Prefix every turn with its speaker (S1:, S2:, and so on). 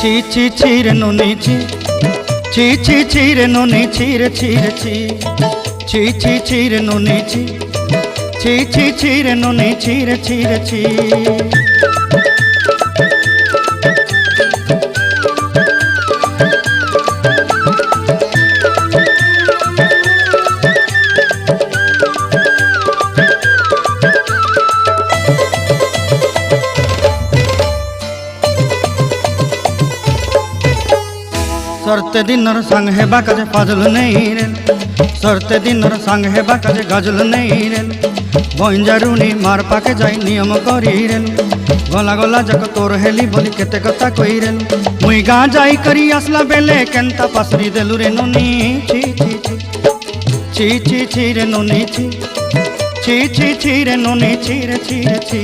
S1: ছি ছি ছি রে নুনি ছি, ছি ছি ছি রে নুনি ছি রে ছি রে ছি, ছি ছি ছি রে নুনি ছি, ছি ছি ছি রে নুনি ছি রে ছি রে ছি। सरते दिनर संग हेबा काजे फाजल नहीं रेल, सरते दिनर संग हेबा काजे गाजल नहीं रेल, बंजारुनी मार पाके जाई नियम करी रेल, गला गला जक तोर हेली बोली केते कथा कई रेल, मुई गा जाई करी आसला बेले केंता पासरी देलु रे नुनी ची ची ची, ची ची ची रे नुनी ची, ची ची ची रे नुनी ची रे ची रे ची।